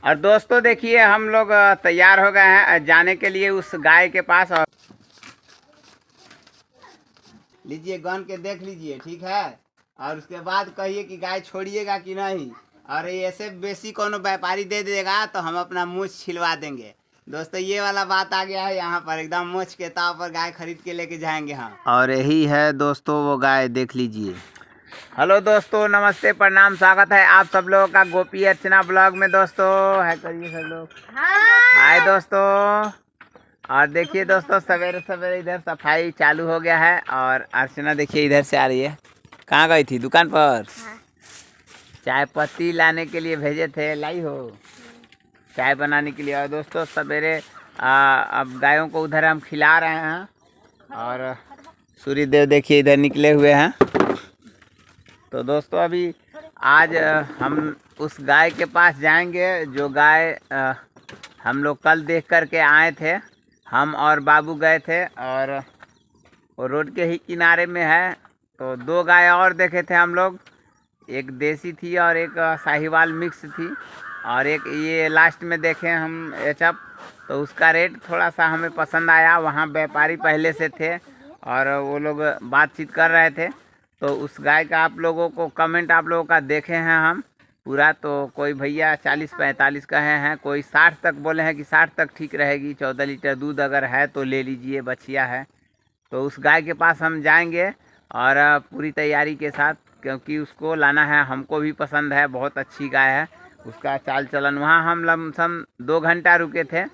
और दोस्तों देखिए हम लोग तैयार हो गए हैं जाने के लिए उस गाय के पास। और लीजिए गन के देख लीजिए, ठीक है। और उसके बाद कहिए कि गाय छोड़िएगा कि नहीं। और ये ऐसे बेसी कोनो व्यापारी दे देगा तो हम अपना मूछ छिलवा देंगे। दोस्तों ये वाला बात आ गया है यहाँ पर, एकदम मूछ के ताव पर गाय खरीद के लेके जाएंगे हम। और यही है दोस्तों वो गाय, देख लीजिए। हेलो दोस्तों, नमस्ते, प्रणाम, स्वागत है आप सब लोगों का गोपी अर्चना ब्लॉग में। दोस्तों है करिए सब लोग हाय दोस्तों। और देखिए दोस्तों सवेरे सवेरे इधर सफाई चालू हो गया है। और अर्चना देखिए इधर से आ रही है। कहाँ गई थी? दुकान पर। चाय पत्ती लाने के लिए भेजे थे, लाई हो चाय बनाने के लिए। और दोस्तों सवेरे अब गायों को उधर हम खिला रहे हैं। और सूर्य देव देखिए इधर निकले हुए हैं। तो दोस्तों अभी आज हम उस गाय के पास जाएंगे जो गाय हम लोग कल देख कर के आए थे। हम और बाबू गए थे और वो रोड के ही किनारे में है। तो दो गाय और देखे थे हम लोग, एक देसी थी और एक साहिवाल मिक्स थी। और एक ये लास्ट में देखे हम एचअप। तो उसका रेट थोड़ा सा हमें पसंद आया। वहाँ व्यापारी पहले से थे और वो लोग बातचीत कर रहे थे। तो उस गाय का आप लोगों को कमेंट आप लोगों का देखे हैं हम पूरा। तो कोई भैया 40-45 कहे हैं, कोई 60 तक बोले हैं कि 60 तक ठीक रहेगी। 14 लीटर दूध अगर है तो ले लीजिए, बछिया है। तो उस गाय के पास हम जाएंगे और पूरी तैयारी के साथ, क्योंकि उसको लाना है। हमको भी पसंद है, बहुत अच्छी गाय है। उसका चाल चलन, वहाँ हम लमसम 2 घंटा रुके थे,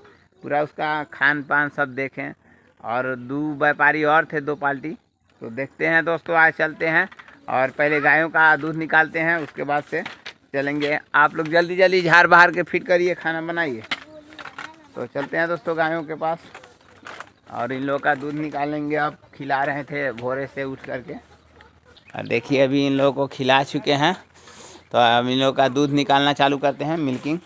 पूरा उसका खान पान सब देखें। और 2 व्यापारी और थे, 2 पार्टी। तो देखते हैं दोस्तों, आज चलते हैं और पहले गायों का दूध निकालते हैं, उसके बाद से चलेंगे। आप लोग जल्दी जल्दी झाड़ बहार के फिट करिए, खाना बनाइए। तो चलते हैं दोस्तों गायों के पास और इन लोगों का दूध निकालेंगे। अब खिला रहे थे भोरे से उठ करके। और देखिए अभी इन लोगों को खिला चुके हैं। तो अब इन लोगों का दूध निकालना चालू करते हैं, मिल्किंग।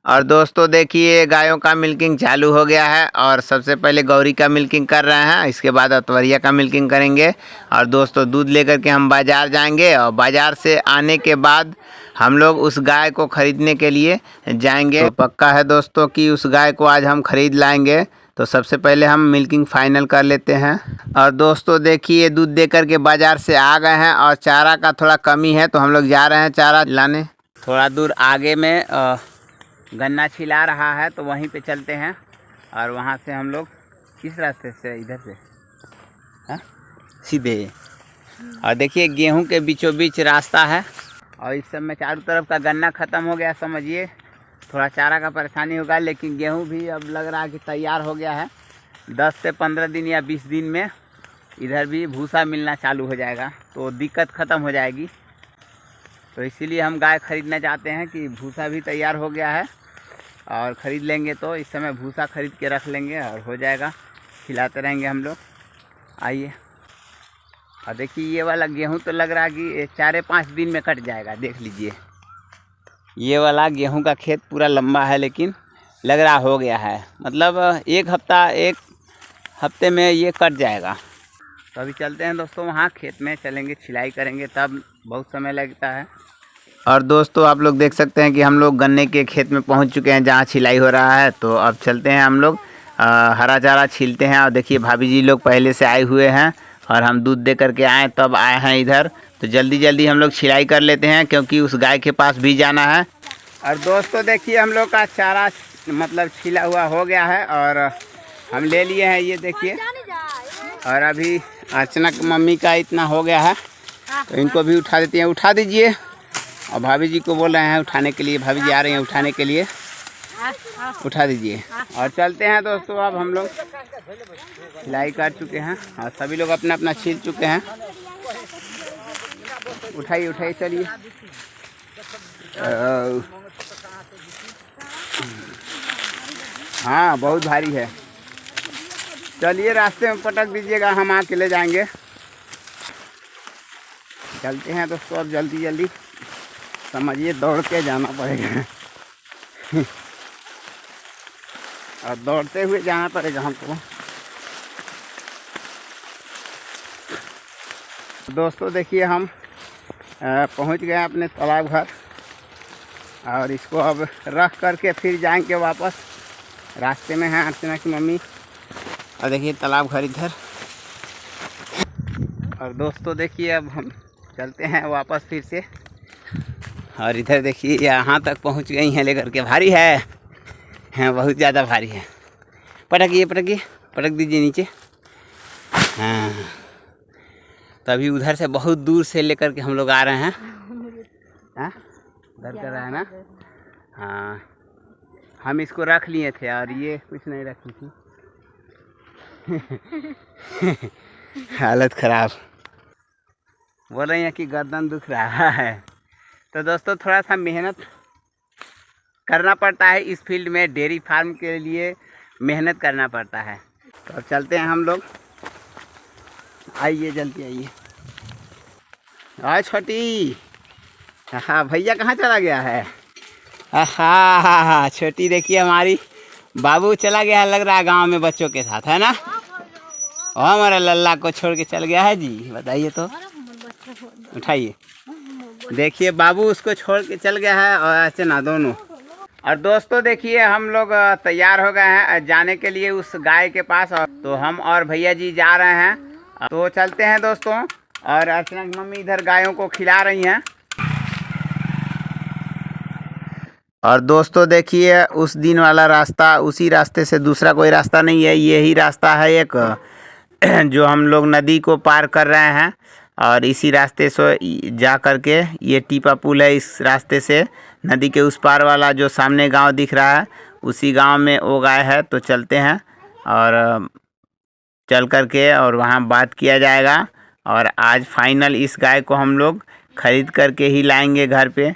और दोस्तों देखिए गायों का मिल्किंग चालू हो गया है। और सबसे पहले गौरी का मिल्किंग कर रहे हैं, इसके बाद अतवरिया का मिल्किंग करेंगे। और दोस्तों दूध लेकर के हम बाज़ार जाएंगे और बाज़ार से आने के बाद हम लोग उस गाय को ख़रीदने के लिए जाएंगे। तो पक्का है दोस्तों कि उस गाय को आज हम ख़रीद लाएंगे। तो सबसे पहले हम मिल्किंग फाइनल कर लेते हैं। और दोस्तों देखिए दूध दे करके बाज़ार से आ गए हैं और चारा का थोड़ा कमी है, तो हम लोग जा रहे हैं चारा लाने। थोड़ा दूर आगे में गन्ना छिला रहा है, तो वहीं पे चलते हैं। और वहाँ से हम लोग किस रास्ते से? इधर से सीधे। और देखिए गेहूं के बीचों बीच रास्ता है। और इस सब में चारों तरफ का गन्ना ख़त्म हो गया, समझिए। थोड़ा चारा का परेशानी होगा, लेकिन गेहूं भी अब लग रहा है कि तैयार हो गया है। 10 से 15 दिन या 20 दिन में इधर भी भूसा मिलना चालू हो जाएगा, तो दिक्कत ख़त्म हो जाएगी। तो इसीलिए हम गाय ख़रीदना चाहते हैं कि भूसा भी तैयार हो गया है और ख़रीद लेंगे। तो इस समय भूसा ख़रीद के रख लेंगे और हो जाएगा, खिलाते रहेंगे हम लोग। आइए। और देखिए ये वाला गेहूं तो लग रहा है कि 4-5 दिन में कट जाएगा। देख लीजिए ये वाला गेहूं का खेत पूरा लंबा है, लेकिन लग रहा हो गया है, मतलब 1 हफ्ते में ये कट जाएगा। तो अभी चलते हैं दोस्तों, वहाँ खेत में चलेंगे, छिलाई करेंगे, तब बहुत समय लगता है। और दोस्तों आप लोग देख सकते हैं कि हम लोग गन्ने के खेत में पहुंच चुके हैं जहां छिलाई हो रहा है। तो अब चलते हैं हम लोग हरा चारा छीलते हैं। और देखिए भाभी जी लोग पहले से आए हुए हैं और हम दूध दे करके आए तब आए हैं इधर। तो जल्दी जल्दी हम लोग छिलाई कर लेते हैं, क्योंकि उस गाय के पास भी जाना है। और दोस्तों देखिए हम लोग का चारा मतलब छिला हुआ हो गया है और हम ले लिए हैं, ये देखिए। और अभी अर्चना की मम्मी का इतना हो गया है, तो इनको भी उठा देते हैं। उठा दीजिए। और भाभी जी को बोल रहे हैं उठाने के लिए, भाभी जी आ रही हैं उठाने के लिए, उठा दीजिए। और चलते हैं दोस्तों, अब हम लोग सिलाई कर चुके हैं और सभी लोग अपना अपना छील चुके हैं। उठाइए उठाइए, चलिए। हाँ बहुत भारी है, चलिए रास्ते में पटक दीजिएगा, हम आके ले जाएंगे। चलते हैं दोस्तों अब जल्दी जल्दी, समझिए दौड़ के जाना पड़ेगा और दौड़ते हुए जाना पड़ेगा हमको। दोस्तों देखिए हम पहुंच गए अपने तालाब घर। और इसको अब रख करके फिर जाएंगे वापस। रास्ते में है अर्चना की मम्मी। और देखिए तालाब घर इधर। और दोस्तों देखिए अब हम चलते हैं वापस फिर से। और इधर देखिए यहाँ तक पहुँच गई हैं लेकर के। भारी है, बहुत ज़्यादा भारी है। पटकिए पटकिए, पटक दीजिए नीचे। हाँ, तभी उधर से बहुत दूर से लेकर के हम लोग आ रहे हैं। हाँ उधर कर रहा है ना। हाँ हम इसको रख लिए थे और ये कुछ नहीं रखी थी। हालत ख़राब। बोल रही हैं कि गर्दन दुख रहा है। तो दोस्तों थोड़ा सा मेहनत करना पड़ता है इस फील्ड में। डेयरी फार्म के लिए मेहनत करना पड़ता है। तो अब चलते हैं हम लोग। आइए जल्दी आइए। आ छोटी। हाँ भैया कहाँ चला गया है? हाँ हाँ हाँ छोटी देखिए हमारी। बाबू चला गया है लग रहा है गांव में बच्चों के साथ, है ना। और हमारा लल्ला को छोड़ के चल गया है जी। बताइए तो, उठाइए। देखिए बाबू उसको छोड़ के चल गया है और अर्चना दोनों। और दोस्तों देखिए हम लोग तैयार हो गए हैं जाने के लिए उस गाय के पास। और तो हम और भैया जी जा रहे हैं। तो चलते हैं दोस्तों। और अर्चना की मम्मी इधर गायों को खिला रही हैं। और दोस्तों देखिए उस दिन वाला रास्ता, उसी रास्ते से दूसरा कोई रास्ता नहीं है। यही रास्ता है एक जो हम लोग नदी को पार कर रहे हैं। और इसी रास्ते से जा कर के ये टीपा पुल है। इस रास्ते से नदी के उस पार वाला जो सामने गांव दिख रहा है उसी गांव में वो गाय है। तो चलते हैं और चल कर के और वहाँ बात किया जाएगा। और आज फाइनल इस गाय को हम लोग ख़रीद करके ही लाएंगे घर पे।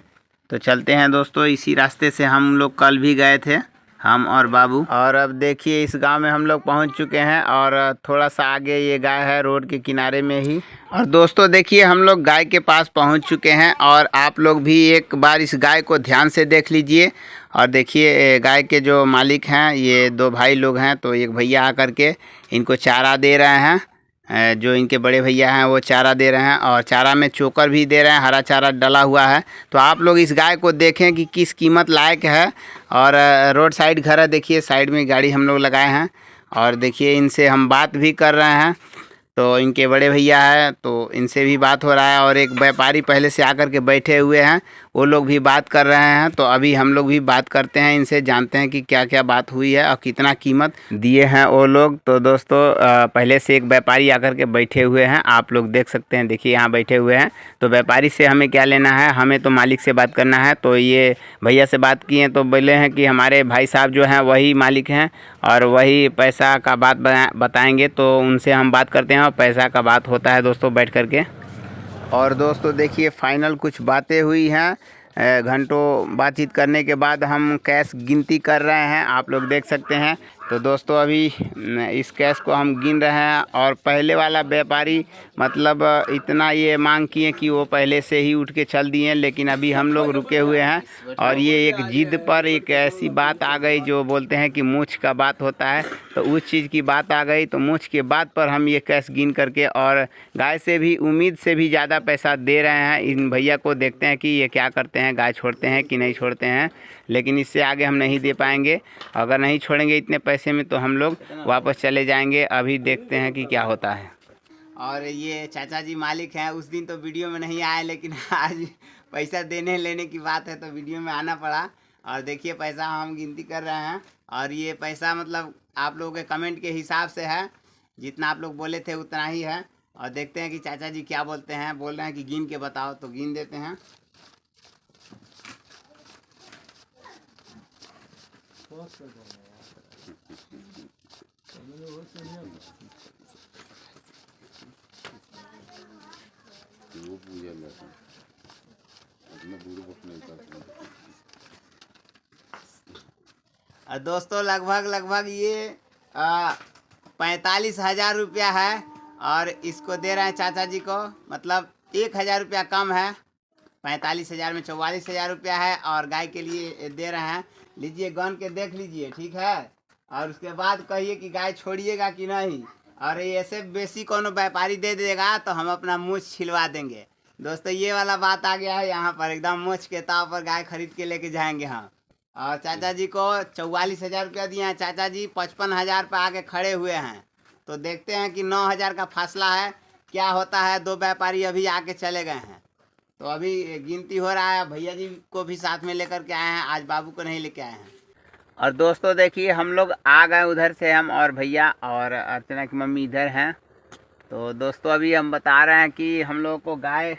तो चलते हैं दोस्तों। इसी रास्ते से हम लोग कल भी गए थे, हम और बाबू। और अब देखिए इस गांव में हम लोग पहुंच चुके हैं। और थोड़ा सा आगे ये गाय है रोड के किनारे में ही। और दोस्तों देखिए हम लोग गाय के पास पहुंच चुके हैं। और आप लोग भी एक बार इस गाय को ध्यान से देख लीजिए। और देखिए गाय के जो मालिक हैं ये दो भाई लोग हैं। तो एक भैया आकर के इनको चारा दे रहे हैं। जो इनके बड़े भैया हैं वो चारा दे रहे हैं। और चारा में चोकर भी दे रहे हैं, हरा चारा डला हुआ है। तो आप लोग इस गाय को देखें कि किस कीमत लायक है। और रोड साइड घर है, देखिए साइड में गाड़ी हम लोग लगाए हैं। और देखिए इनसे हम बात भी कर रहे हैं। तो इनके बड़े भैया हैं तो इनसे भी बात हो रहा है। और एक व्यापारी पहले से आकर के बैठे हुए हैं, वो लोग भी बात कर रहे हैं। तो अभी हम लोग भी बात करते हैं इनसे, जानते हैं कि क्या क्या बात हुई है और कितना कीमत दिए हैं वो लोग। तो दोस्तों पहले से एक व्यापारी आकर के बैठे हुए हैं, आप लोग देख सकते हैं। देखिए यहाँ बैठे हुए हैं। तो व्यापारी से हमें क्या लेना है, हमें तो मालिक से बात करना है। तो ये भैया से बात किए तो बोले हैं कि हमारे भाई साहब जो हैं वही मालिक हैं और वही पैसा का बात बताएंगे। तो उनसे हम बात करते हैं और पैसा का बात होता है दोस्तों बैठ करके। और दोस्तों देखिए फाइनल कुछ बातें हुई हैं। घंटों बातचीत करने के बाद हम कैश गिनती कर रहे हैं, आप लोग देख सकते हैं। तो दोस्तों अभी इस कैश को हम गिन रहे हैं। और पहले वाला व्यापारी मतलब इतना ये मांग किए कि वो पहले से ही उठ के चल दिए। लेकिन अभी हम लोग रुके हुए हैं। और ये एक जिद पर एक ऐसी बात आ गई जो बोलते हैं कि मूछ का बात होता है। तो उस चीज़ की बात आ गई। तो मूछ के बात पर हम ये कैश गिन करके और गाय से भी उम्मीद से भी ज़्यादा पैसा दे रहे हैं इन भैया को। देखते हैं कि ये क्या करते हैं, गाय छोड़ते हैं कि नहीं छोड़ते हैं। लेकिन इससे आगे हम नहीं दे पाएंगे। अगर नहीं छोड़ेंगे इतने पैसे में तो हम लोग वापस चले जाएंगे। अभी देखते हैं कि क्या होता है। और ये चाचा जी मालिक हैं, उस दिन तो वीडियो में नहीं आए लेकिन आज पैसा देने लेने की बात है तो वीडियो में आना पड़ा। और देखिए पैसा हम गिनती कर रहे हैं। और ये पैसा मतलब आप लोगों के कमेंट के हिसाब से है, जितना आप लोग बोले थे उतना ही है। और देखते हैं कि चाचा जी क्या बोलते हैं। बोल रहे हैं कि गिन के बताओ, तो गिन देते हैं। दोस्तों लगभग ये 45,000 रुपया है। और इसको दे रहे हैं चाचा जी को, मतलब 1,000 रुपया कम है। 45,000 में 44,000 रुपया है। और गाय के लिए दे रहे हैं। लीजिए गन के देख लीजिए, ठीक है। और उसके बाद कहिए कि गाय छोड़िएगा कि नहीं। और ऐसे बेसी कोनो व्यापारी दे देगा तो हम अपना मूछ छिलवा देंगे। दोस्तों ये वाला बात आ गया है यहाँ पर, एकदम मोच के ताव पर गाय खरीद के लेके जाएंगे हम। और चाचा जी को 44,000 रुपया दिए हैं, चाचा जी 55,000 पे आके खड़े हुए हैं। तो देखते हैं कि 9,000 का फासला है, क्या होता है। दो व्यापारी अभी आके चले गए हैं, तो अभी गिनती हो रहा है। भैया जी को भी साथ में लेकर के आए हैं, आज बाबू को नहीं लेके आए हैं। और दोस्तों देखिए हम लोग आ गए उधर से, हम और भैया और अर्चना की मम्मी इधर हैं। तो दोस्तों अभी हम बता रहे हैं कि हम लोगों को गाय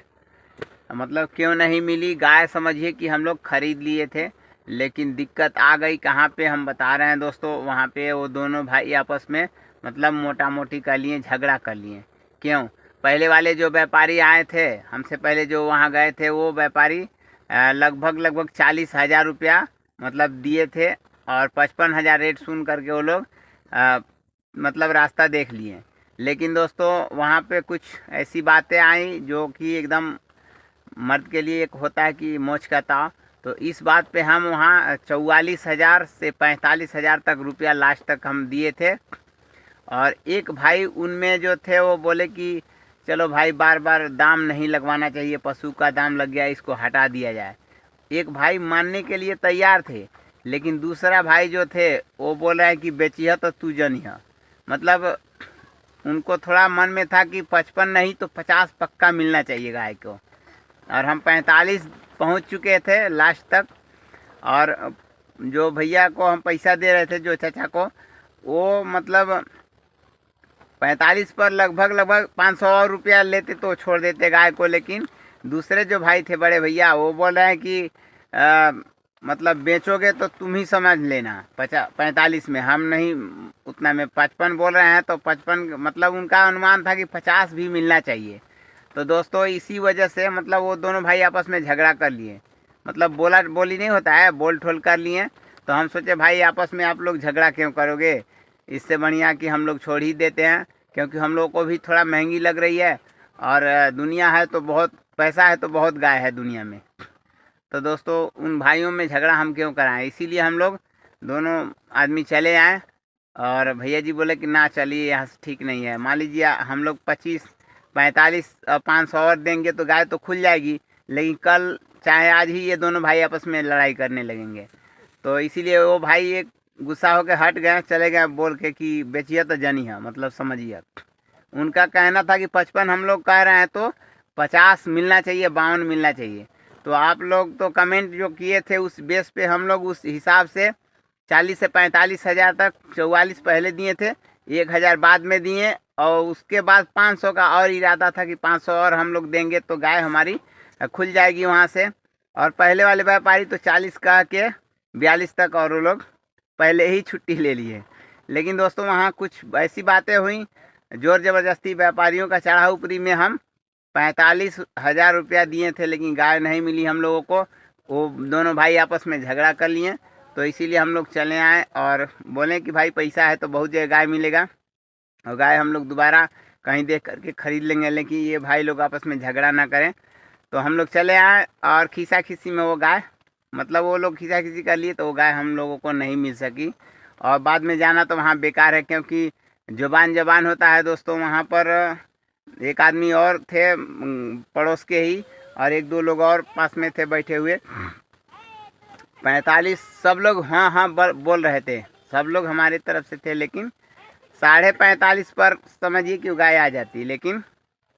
मतलब क्यों नहीं मिली। गाय समझिए कि हम लोग खरीद लिए थे, लेकिन दिक्कत आ गई कहाँ पे, हम बता रहे हैं दोस्तों। वहाँ पे वो दोनों भाई आपस में मतलब मोटा मोटी कर लिए, झगड़ा कर लिए। क्यों? पहले वाले जो व्यापारी आए थे हमसे पहले, जो वहाँ गए थे, वो व्यापारी लगभग 40,000 रुपया मतलब दिए थे, और 55,000 रेट सुन करके वो लोग मतलब रास्ता देख लिए। लेकिन दोस्तों वहाँ पे कुछ ऐसी बातें आई जो कि एकदम मर्द के लिए एक होता है कि मोच का ताव। तो इस बात पे हम वहाँ 44,000 से 45,000 तक रुपया लास्ट तक हम दिए थे। और एक भाई उनमें जो थे वो बोले कि चलो भाई बार बार दाम नहीं लगवाना चाहिए, पशु का दाम लग गया, इसको हटा दिया जाए। एक भाई मानने के लिए तैयार थे, लेकिन दूसरा भाई जो थे वो बोल रहा है कि बेचिया तो तू जनिया। मतलब उनको थोड़ा मन में था कि 55 नहीं तो 50 पक्का मिलना चाहिए गाय को। और हम 45 पहुंच चुके थे लास्ट तक। और जो भैया को हम पैसा दे रहे थे, जो चाचा को, वो मतलब 45 पर लगभग 500 और रुपया लेते तो छोड़ देते गाय को। लेकिन दूसरे जो भाई थे बड़े भैया, वो बोल रहे हैं कि मतलब बेचोगे तो तुम ही समझ लेना, 45 में, हम नहीं उतना में। 55 बोल रहे हैं तो 55 मतलब उनका अनुमान था कि 50 भी मिलना चाहिए। तो दोस्तों इसी वजह से मतलब वो दोनों भाई आपस में झगड़ा कर लिए, मतलब बोला बोली नहीं होता है, बोल ठोल कर लिए। तो हम सोचे भाई आपस में आप लोग झगड़ा क्यों करोगे, इससे बढ़िया कि हम लोग छोड़ ही देते हैं, क्योंकि हम लोग को भी थोड़ा महंगी लग रही है। और दुनिया है तो बहुत पैसा है, तो बहुत गाय है दुनिया में। तो दोस्तों उन भाइयों में झगड़ा हम क्यों कराएं, इसीलिए हम लोग दोनों आदमी चले आए। और भैया जी बोले कि ना चलिए यहाँ से ठीक नहीं है। मान लीजिए हम लोग 25, 45, 500 और देंगे तो गाय तो खुल जाएगी, लेकिन कल चाहे आज ही ये दोनों भाई आपस में लड़ाई करने लगेंगे। तो इसीलिए वो भाई एक गुस्सा होकर हट गए, चले गए बोल के कि बेचिए तो जनी है, मतलब समझिए। उनका कहना था कि 55 हम लोग कह रहे हैं तो 50 मिलना चाहिए, 52 मिलना चाहिए। तो आप लोग तो कमेंट जो किए थे उस बेस पे हम लोग उस हिसाब से 40 से 45,000 तक, 44 पहले दिए थे, 1,000 बाद में दिए। और उसके बाद 500 का और इरादा था कि 500 और हम लोग देंगे तो गाय हमारी खुल जाएगी वहाँ से। और पहले वाले व्यापारी तो 40 कह के 42 तक, और वो लोग पहले ही छुट्टी ले लिए। लेकिन दोस्तों वहाँ कुछ ऐसी बातें हुई, जोर ज़बरदस्ती व्यापारियों का चढ़ा ऊपरी में हम 45,000 रुपया दिए थे, लेकिन गाय नहीं मिली हम लोगों को। वो दोनों भाई आपस में झगड़ा कर लिए, तो इसीलिए हम लोग चले आए और बोले कि भाई पैसा है तो बहुत जगह गाय मिलेगा, और गाय हम लोग दोबारा कहीं देख करके खरीद लेंगे, लेकिन ये भाई लोग आपस में झगड़ा ना करें। तो हम लोग चले आए, और खीसा खीसी में वो गाय, मतलब वो लोग खीसा खीसी कर लिए, तो वो गाय हम लोगों को नहीं मिल सकी। और बाद में जाना तो वहाँ बेकार है, क्योंकि जबान होता है दोस्तों। वहाँ पर एक आदमी और थे पड़ोस के ही, और एक दो लोग और पास में थे बैठे हुए। 45 सब लोग हाँ हाँ बोल रहे थे, सब लोग हमारे तरफ से थे, लेकिन 45.5 पर समझिए कि गाय आ जाती। लेकिन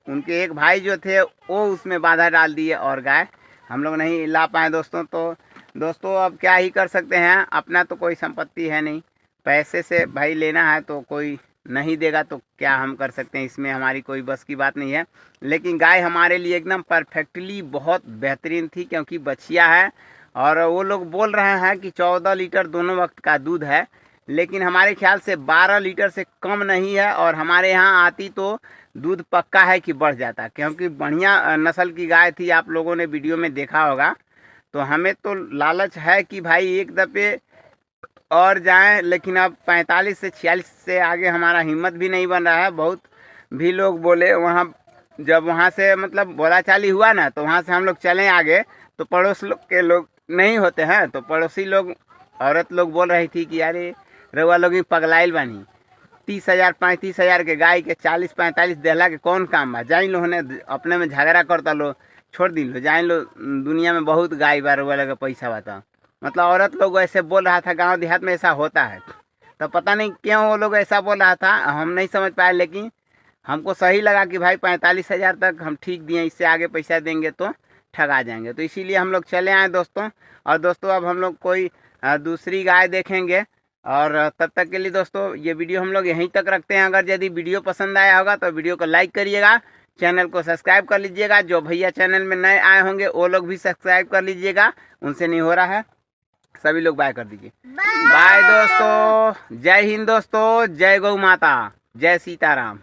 उनके एक भाई जो थे वो उसमें बाधा डाल दिए, और गाय हम लोग नहीं ला पाए दोस्तों। तो दोस्तों अब क्या ही कर सकते हैं, अपना तो कोई संपत्ति है नहीं, पैसे से भाई लेना है तो कोई नहीं देगा तो क्या हम कर सकते हैं, इसमें हमारी कोई बस की बात नहीं है। लेकिन गाय हमारे लिए एकदम परफेक्टली बहुत बेहतरीन थी, क्योंकि बछिया है। और वो लोग बोल रहे हैं कि 14 लीटर दोनों वक्त का दूध है, लेकिन हमारे ख्याल से 12 लीटर से कम नहीं है। और हमारे यहाँ आती तो दूध पक्का है कि बढ़ जाता, क्योंकि बढ़िया नस्ल की गाय थी, आप लोगों ने वीडियो में देखा होगा। तो हमें तो लालच है कि भाई एक दफ़े और जाएं, लेकिन अब 45 से 46 से आगे हमारा हिम्मत भी नहीं बन रहा है। बहुत भी लोग बोले वहाँ, जब वहाँ से मतलब बोलाचाली हुआ ना, तो वहाँ से हम लोग चले आगे, तो पड़ोस लोग के लोग नहीं होते हैं, तो पड़ोसी लोग, औरत लोग बोल रही थी कि यार रउआ लोग ही पगलाइल बानी, 30,000 35,000 के गाय के 40-45 देला के कौन काम बा। जाइन लो ने अपने में झगड़ा करता लो, छोड़ दी लो। जाइन लो दुनिया में बहुत गाय बार वाला का पैसा बाता। मतलब औरत लोग ऐसे बोल रहा था, गांव देहात में ऐसा होता है। तो पता नहीं क्यों वो लोग ऐसा बोल रहा था, हम नहीं समझ पाए। लेकिन हमको सही लगा कि भाई 45,000 तक हम ठीक दिए, इससे आगे पैसा देंगे तो ठगा जाएंगे। तो इसीलिए हम लोग चले आए दोस्तों। और दोस्तों अब हम लोग कोई दूसरी गाय देखेंगे। और तब तक के लिए दोस्तों ये वीडियो हम लोग यहीं तक रखते हैं। अगर यदि वीडियो पसंद आया होगा तो वीडियो को लाइक करिएगा, चैनल को सब्सक्राइब कर लीजिएगा। जो भैया चैनल में नए आए होंगे वो लोग भी सब्सक्राइब कर लीजिएगा, उनसे नहीं हो रहा है। सभी लोग बाय कर दीजिए। बाय दोस्तों, जय हिंद दोस्तों, जय गौ माता, जय सीताराम।